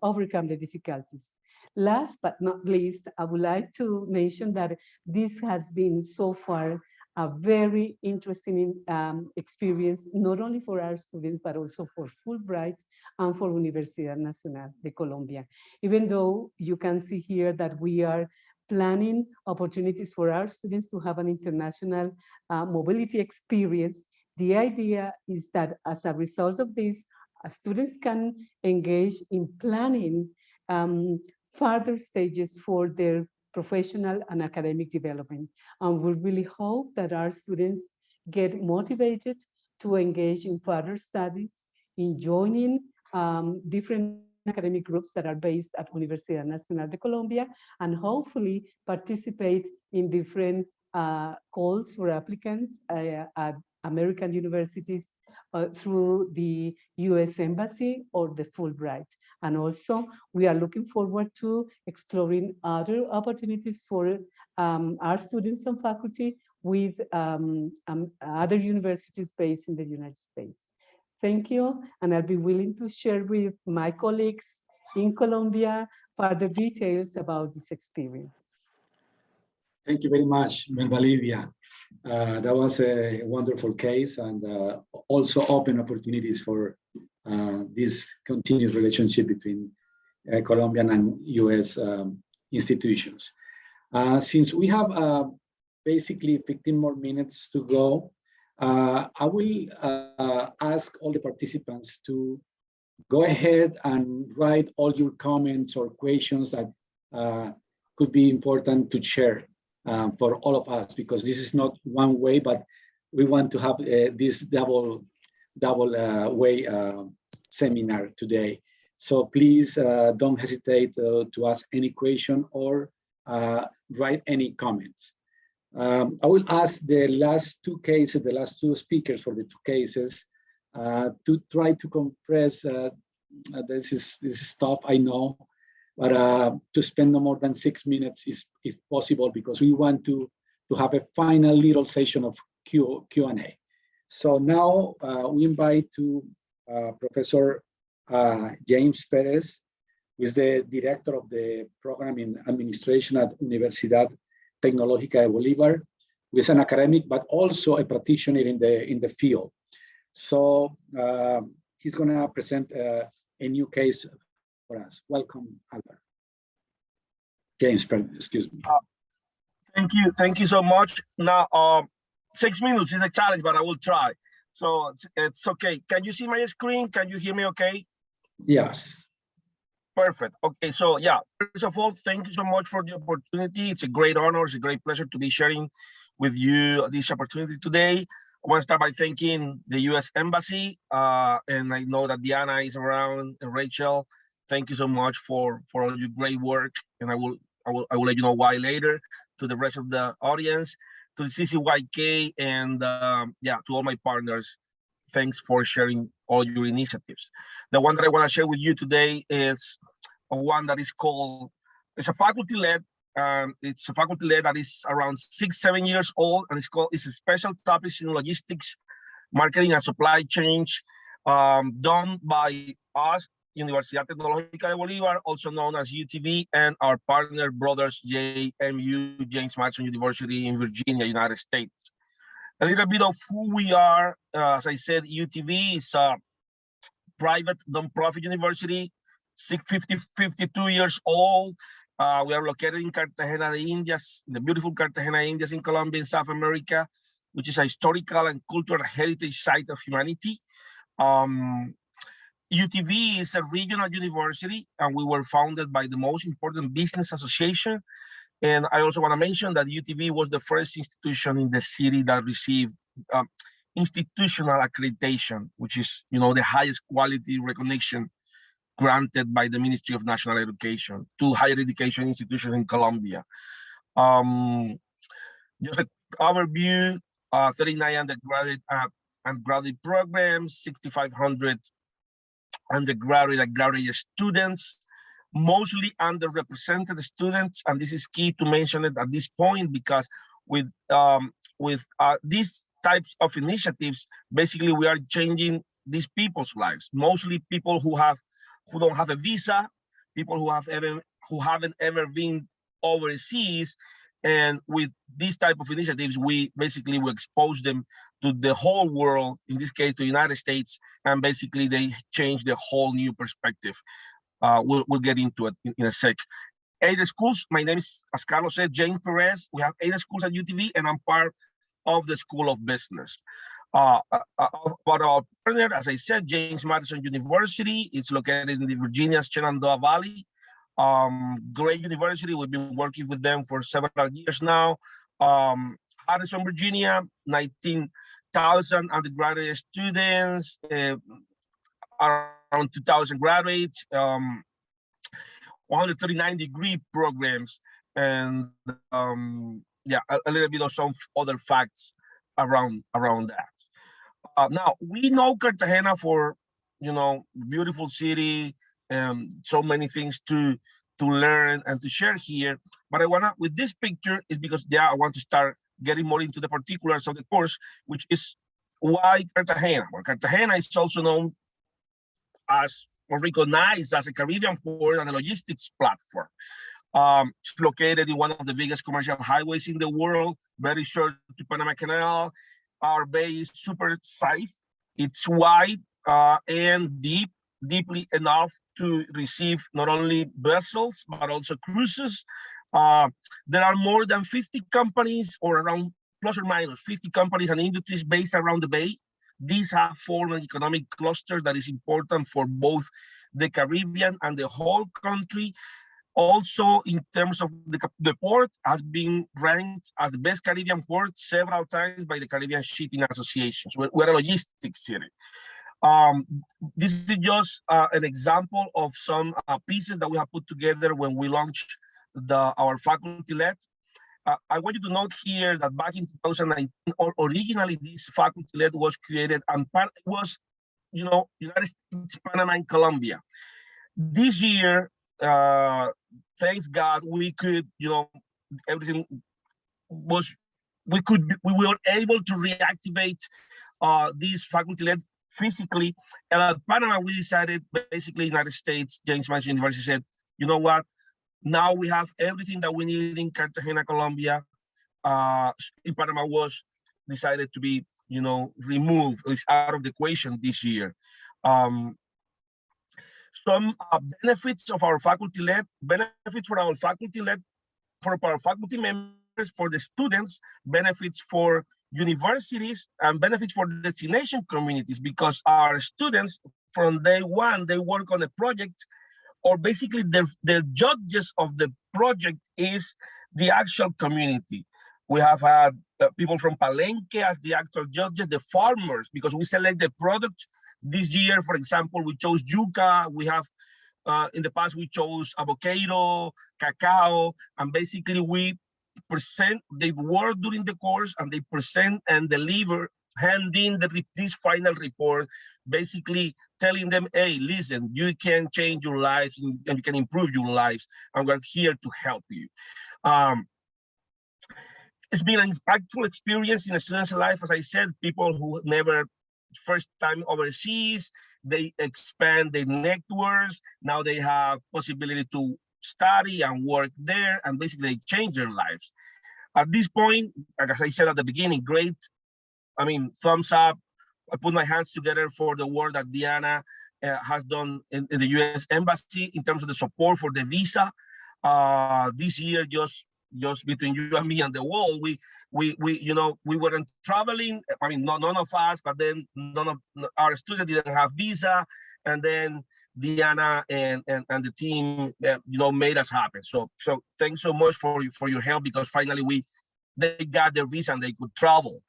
overcome the difficulties. Last but not least, I would like to mention that this has been so far a very interesting experience, not only for our students, but also for Fulbright and for Universidad Nacional de Colombia. Even though you can see here that we are planning opportunities for our students to have an international mobility experience, the idea is that as a result of this, students can engage in planning further stages for their professional and academic development. And we really hope that our students get motivated to engage in further studies, in joining different academic groups that are based at Universidad Nacional de Colombia, and hopefully participate in different calls for applicants at American universities through the US Embassy or the Fulbright. And also, we are looking forward to exploring other opportunities for our students and faculty with other universities based in the United States. Thank you, and I'll be willing to share with my colleagues in Colombia further details about this experience. Thank you very much, Valivia. That was a wonderful case and also open opportunities for this continued relationship between Colombian and US institutions. Since we have basically 15 more minutes to go, I will ask all the participants to go ahead and write all your comments or questions that could be important to share for all of us, because this is not one way, but we want to have this double way seminar today. So please don't hesitate to ask any question or write any comments. I will ask the last two cases, the last two speakers for the two cases, to try to compress. This is tough, I know, but to spend no more than 6 minutes is, if possible, because we want to have a final little session of Q&A. So now we invite to Professor James Perez, who is the director of the program in administration at Universidad Tecnológica de Bolívar, who is an academic, but also a practitioner in the field. So he's going to present a new case for us. Welcome, Albert. James, excuse me. Thank you so much. Now, 6 minutes is a challenge, but I will try. So it's okay. Can you see my screen? Can you hear me okay? Yes. Perfect. Okay, so yeah, first of all, thank you so much for the opportunity. It's a great honor, it's a great pleasure to be sharing with you this opportunity today. I want to start by thanking the US Embassy, and I know that Diana is around, and Rachel. Thank you so much for all your great work, and I will let you know why later. To the rest of the audience, to the CCYK, and yeah, to all my partners, thanks for sharing all your initiatives. The one that I want to share with you today is one that is called, it's a faculty-led, it's a faculty-led that is around 6-7 years old, and it's a special topics in logistics, marketing, and supply chain, done by us, Universidad Tecnológica de Bolívar, also known as UTV, and our partner brothers, JMU, James Madison University in Virginia, United States. A little bit of who we are. As I said, UTV is a private nonprofit university, 52 years old. We are located in Cartagena de Indias, in the beautiful Cartagena de Indias in Colombia, in South America, which is a historical and cultural heritage site of humanity. UTV is a regional university, and we were founded by the most important business association. And I also want to mention that UTV was the first institution in the city that received institutional accreditation, which is, the highest quality recognition granted by the Ministry of National Education to higher education institutions in Colombia. Just an overview, 39 undergraduate and graduate programs, 6,500 undergraduate and graduate students, mostly underrepresented students. And this is key to mention it at this point, because with these types of initiatives, basically we are changing these people's lives, mostly people who don't have a visa, people who haven't ever been overseas. And with these type of initiatives, we basically will expose them to the whole world, in this case, the United States, and basically they change the whole new perspective. We'll get into it in a sec. 8 schools, my name is, as Carlos said, James Perez. We have 8 schools at UTV, and I'm part of the School of Business. About our partner, as I said, James Madison University, it's located in the Virginia's Shenandoah Valley. Great university, we've been working with them for several years now. Harrison, Virginia, 19,000 undergraduate students, around 2,000 graduates, 139 degree programs, and yeah, a little bit of some other facts around that. Now we know Cartagena for, beautiful city, so many things to learn and to share here. But I wanna, with this picture, is because I want to start getting more into the particulars of the course, which is why Cartagena. Well, Cartagena is also known as, or recognized as, a Caribbean port and a logistics platform. It's located in one of the biggest commercial highways in the world, very short to Panama Canal. Our bay is super safe. It's wide and deeply enough to receive not only vessels, but also cruises. There are more than 50 companies, or around plus or minus 50 companies and industries based around the bay. These have formed an economic cluster that is important for both the Caribbean and the whole country. Also, in terms of the port, has been ranked as the best Caribbean port several times by the Caribbean Shipping Associations. We're a logistics city. This is just an example of some pieces that we have put together when we launched our faculty-led. I want you to note here that back in 2019, originally this faculty-led was created, and it was, United States, Panama, and Colombia. This year, thanks God, we could, everything was, we were able to reactivate this faculty-led physically. And at Panama, we decided, basically, United States, James Madison University said, you know what? Now we have everything that we need in Cartagena, Colombia. In Panama was decided to be, removed. It's out of the equation this year. Some benefits of our faculty-led, benefits for our faculty-led, for our faculty members, for the students, benefits for universities, and benefits for destination communities, because our students, from day one, they work on a project, or basically the judges of the project is the actual community. We have had people from Palenque as the actual judges, the farmers, because we select the product. This year, for example, we chose yuca. We have, in the past, we chose avocado, cacao, and basically we present, they work during the course, and they present and deliver, hand in this final report, basically telling them, hey, listen, you can change your lives and you can improve your lives, and we're here to help you. It's been an impactful experience in a student's life. As I said, people who never, first time overseas, they expand their networks. Now they have possibility to study and work there, and basically they change their lives. At this point, like as I said at the beginning, great, thumbs up. I put my hands together for the work that Diana has done in the US Embassy in terms of the support for the visa. This year, just between you and me and the world, we weren't traveling. None of us, but then none of our students didn't have visa, and then Diana and the team, made us happen. So thanks so much for your help, because finally they got their visa and they could travel.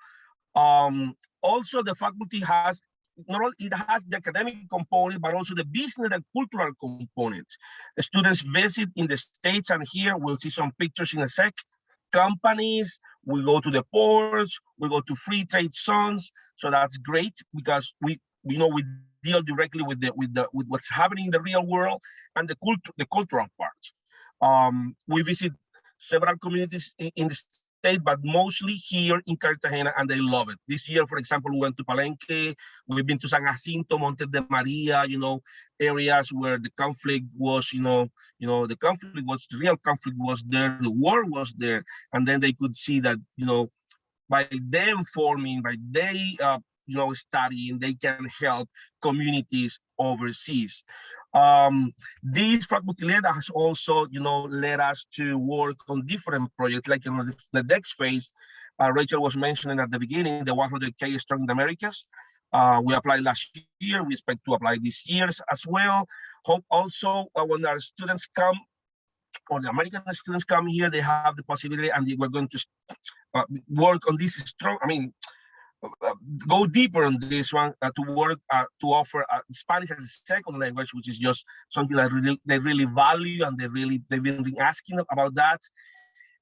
Also, the faculty has, not only it has the academic component, but also the business and cultural components. The students visit in the States, and here we'll see some pictures in a sec. Companies, we go to the ports, we go to free trade zones. So that's great, because we deal directly with what's happening in the real world and the cultural part. We visit several communities in the state, but mostly here in Cartagena, and they love it. This year, for example, we went to Palenque, we've been to San Jacinto, Monte de Maria, areas where the conflict was, the real conflict was there, the war was there, and then they could see that, by them forming, by they, studying, they can help communities overseas. This faculty-led has also, led us to work on different projects, like in the next phase, Rachel was mentioning at the beginning, the 100K Strong in the Americas. We applied last year. We expect to apply this year as well. Hope also when our students come, or the American students come here, they have the possibility, and we're going to work on this strong, go deeper on this one, to work to offer Spanish as a second language, which is just something that they really value, and they've been asking about that.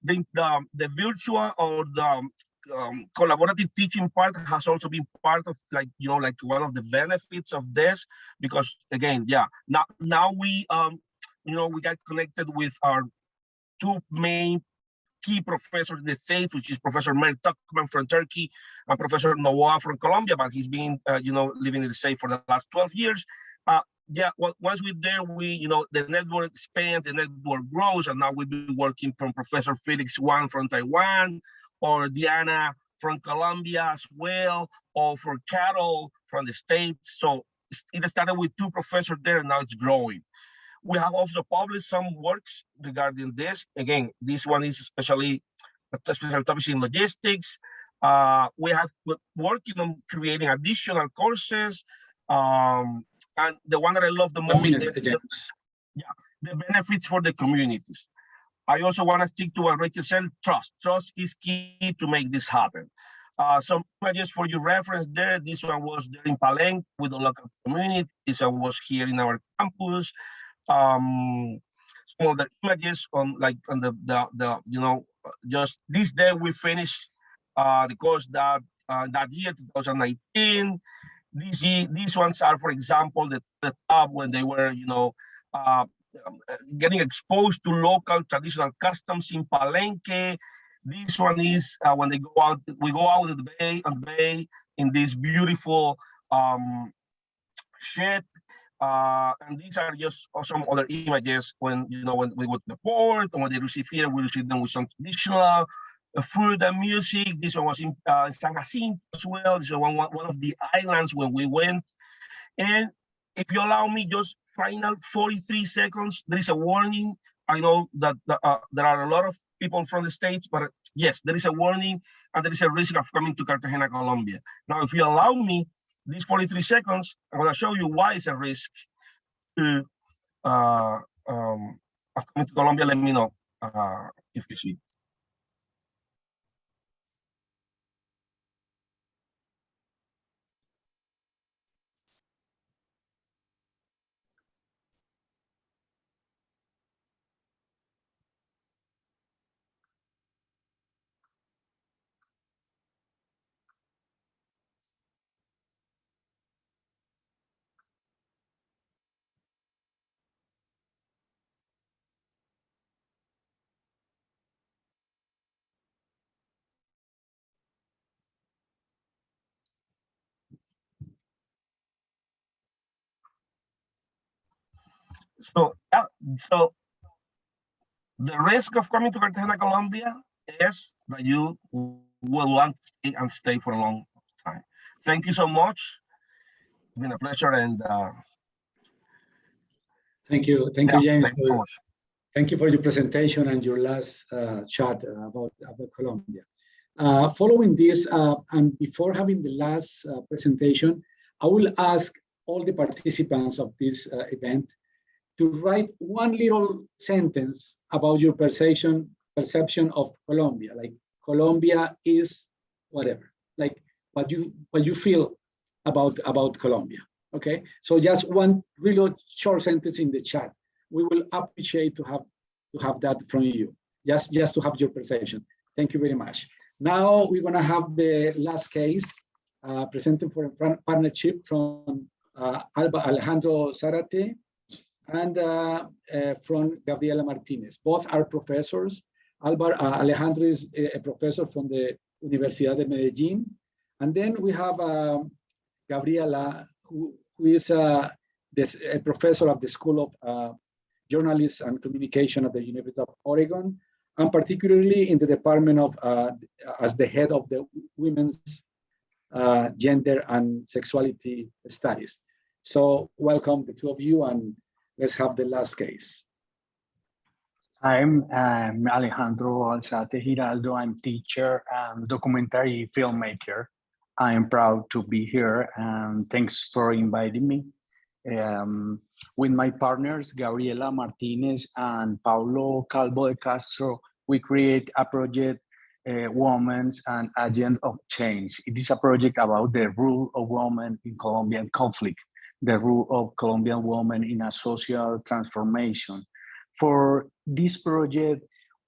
The virtual, or collaborative teaching part has also been part of, like, like one of the benefits of this, because again, yeah, now we we got connected with our two main key professors in the States, which is Professor Mer Tuckman from Turkey and Professor Noah from Colombia, but he's been, living in the States for the last 12 years. Yeah, well, once we're there, we, the network expands, the network grows, and now we'll be working from Professor Felix Wang from Taiwan, or Diana from Colombia as well, or for Carol from the States. So it started with two professors there, and now it's growing. We have also published some works regarding this. Again, this one is especially a special topic in logistics. We have been working on creating additional courses. And the one that I love the most is the benefits for the communities. I also want to stick to what Rachel said, trust. Trust is key to make this happen. Some images for your reference there. This one was there in Palenque with the local community. This one was here in our campus. Some of the images on the just this day we finished the course that year 2019. These ones are, for example, the top when they were getting exposed to local traditional customs in Palenque. This one is when they go out. We go out of the bay in this beautiful ship. And these are just some other images when when we go to the port, and when they receive here, we receive them with some traditional food and music. This one was in San Jacinto as well. This is one of the islands when we went. And if you allow me, just final 43 seconds, there is a warning. I know that there are a lot of people from the States, but yes, there is a warning, and there is a risk of coming to Cartagena, Colombia. Now, if you allow me, these 43 seconds, I'm going to show you why it's a risk to coming to Colombia. Let me know if you see it. So the risk of coming to Cartagena, Colombia is that you will want to stay for a long time. Thank you so much. It's been a pleasure, and thank you, James. Thank you so much. Thank you for your presentation and your last chat about Colombia. Following this, and before having the last presentation, I will ask all the participants of this event to write one little sentence about your perception of Colombia. Like, Colombia is whatever. Like, what you feel about Colombia. Okay, so just one really short sentence in the chat. We will appreciate to have that from you. Just to have your perception. Thank you very much. Now we're gonna have the last case presented for a partnership from Alejandro Zarate and from Gabriela Martinez. Both are professors. Alejandro is a professor from the Universidad de Medellín. And then we have Gabriela, who is a professor of the School of Journalism and Communication at the University of Oregon, and particularly in the department of, as the head of the Women's Gender and Sexuality Studies. So welcome, the two of you, and let's have the last case. I'm Alejandro Alzate Giraldo. I'm teacher and documentary filmmaker. I am proud to be here, and thanks for inviting me. With my partners, Gabriela Martinez and Paulo Calvo de Castro, we create a project, Women and Agent of Change. It is a project about the role of women in Colombian conflict, the role of Colombian women in a social transformation. For this project,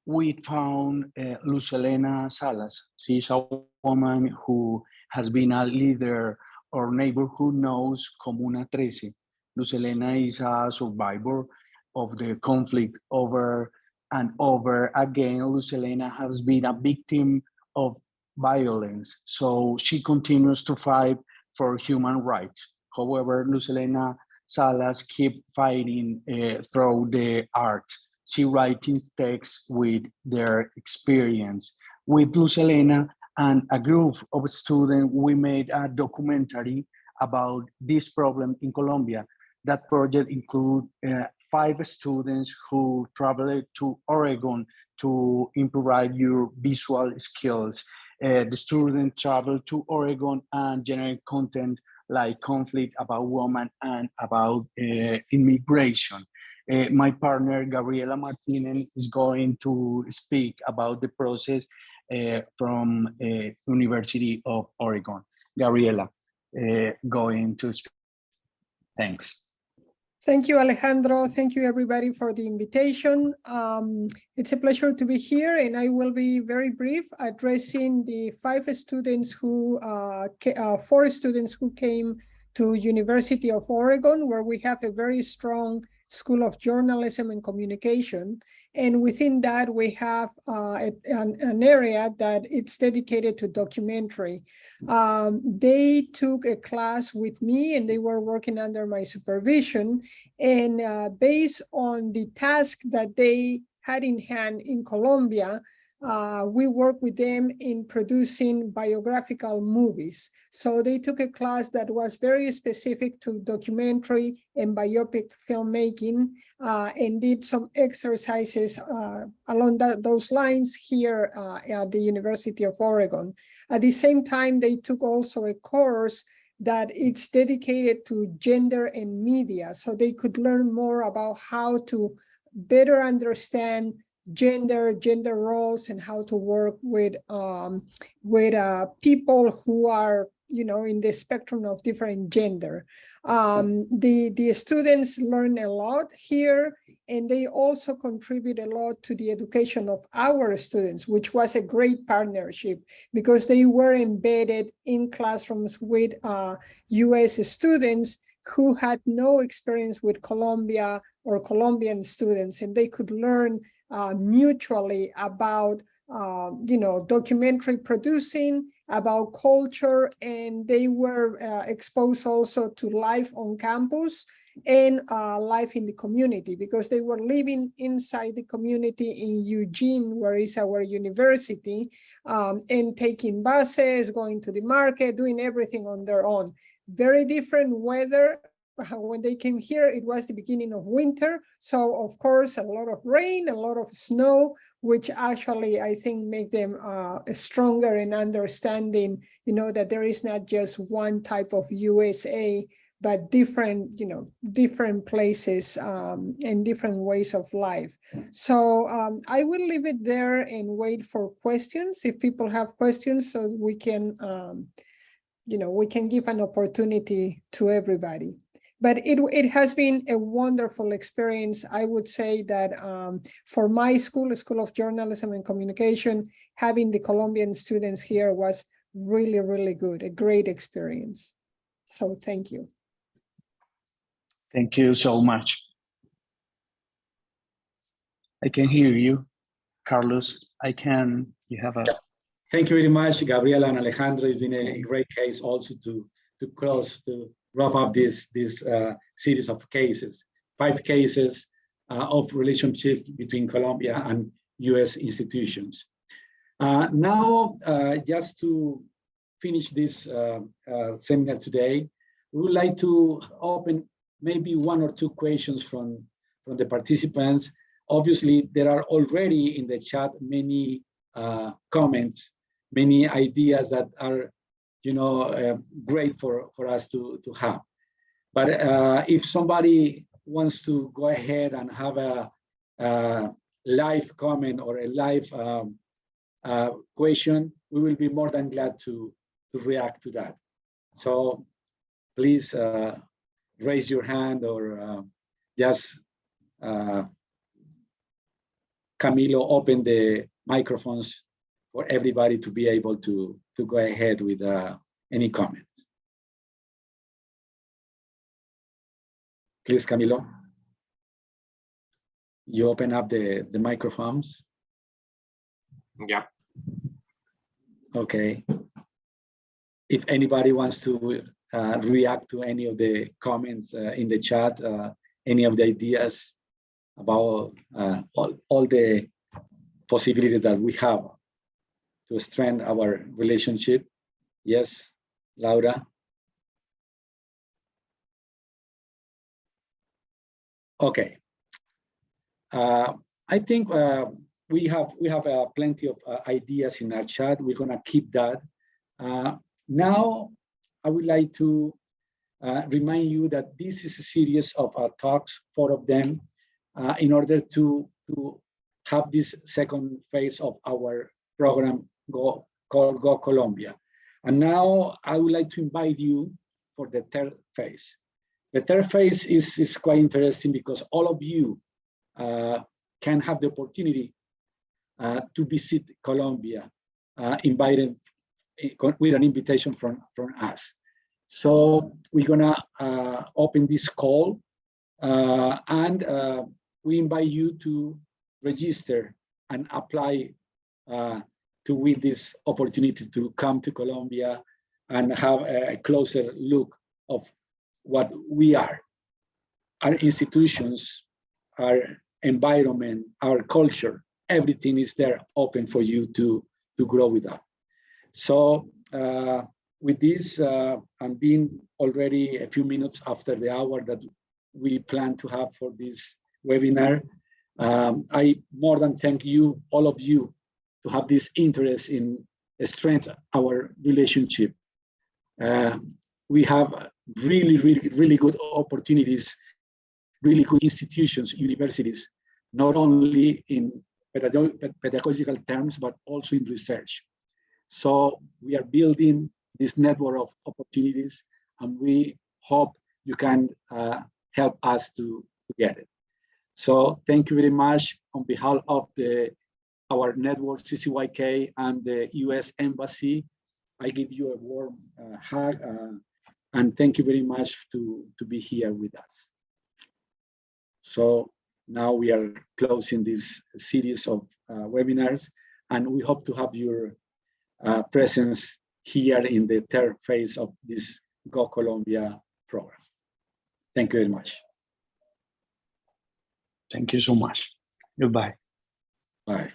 we found Luz Elena Salas. She's a woman who has been a leader or neighborhood knows Comuna 13. Luz Elena is a survivor of the conflict over and over again. Luz Elena has been a victim of violence, so she continues to fight for human rights. However, Luz Elena Salas keep fighting through the art. She writes texts with their experience. With Luz Elena and a group of students, we made a documentary about this problem in Colombia. That project includes 5 students who traveled to Oregon to improve your visual skills. The students traveled to Oregon and generate content like conflict about women and about immigration. My partner, Gabriela Martinez, is going to speak about the process from University of Oregon. Gabriela, going to speak. Thanks. Thank you, Alejandro. Thank you, everybody, for the invitation. It's a pleasure to be here, and I will be very brief, addressing the 4 students who came to University of Oregon, where we have a very strong School of Journalism and Communication. And within that, we have an area that it's dedicated to documentary. They took a class with me and they were working under my supervision. And based on the task that they had in hand in Colombia, we worked with them in producing biographical movies. So they took a class that was very specific to documentary and biopic filmmaking, and did some exercises along those lines here at the University of Oregon. At the same time, they took also a course that it's dedicated to gender and media, so they could learn more about how to better understand gender roles and how to work with people who are, in the spectrum of different gender. The students learn a lot here, and they also contribute a lot to the education of our students, which was a great partnership because they were embedded in classrooms with US students who had no experience with Colombia or Colombian students, and they could learn mutually about documentary producing, about culture, and they were exposed also to life on campus and life in the community because they were living inside the community in Eugene, where is our university, and taking buses, going to the market, doing everything on their own. Very different weather. When they came here, it was the beginning of winter. So of course, a lot of rain, a lot of snow, which actually I think make them stronger in understanding, that there is not just one type of USA, but different, different places and different ways of life. So I will leave it there and wait for questions if people have questions, so we can, we can give an opportunity to everybody. But it has been a wonderful experience. I would say that for my school, School of Journalism and Communication, having the Colombian students here was really, really good, a great experience. So thank you. Thank you so much. I can hear you, Carlos. You have a... Thank you very much, Gabriela and Alejandro. It's been a great case also to wrap up this series of cases, 5 cases of relationship between Colombia and US institutions. Now, just to finish this seminar today, we would like to open maybe 1 or 2 questions from the participants. Obviously, there are already in the chat many comments, many ideas that are great for us to have. But if somebody wants to go ahead and have a live comment or a live question, we will be more than glad to react to that. So please raise your hand or just Camilo open the microphones for everybody to be able to go ahead with any comments. Please, Camilo, you open up the microphones. Yeah. Okay. If anybody wants to react to any of the comments in the chat, any of the ideas about all the possibilities that we have to strengthen our relationship. Yes, Laura. Okay. I think we have plenty of ideas in our chat. We're gonna keep that. Now, I would like to remind you that this is a series of talks, 4 of them, in order to have this second phase of our program called Go Colombia. And now I would like to invite you for the third phase. The third phase is quite interesting because all of you can have the opportunity to visit Colombia, invited with an invitation from us. So we're gonna open this call and we invite you to register and apply to win this opportunity to come to Colombia and have a closer look of what we are, our institutions, our environment, our culture, everything is there open for you to grow with us. So with this, and being already a few minutes after the hour that we plan to have for this webinar, I more than thank you, all of you, to have this interest in strengthen our relationship. We have really good opportunities, really good institutions, universities, not only in pedagogical terms, but also in research. So we are building this network of opportunities, and we hope you can help us to get it. So thank you very much on behalf of our network, CCYK, and the US Embassy. I give you a warm hug, and thank you very much to be here with us. So now we are closing this series of webinars, and we hope to have your presence here in the third phase of this Go Colombia program. Thank you very much. Thank you so much. Goodbye. Bye.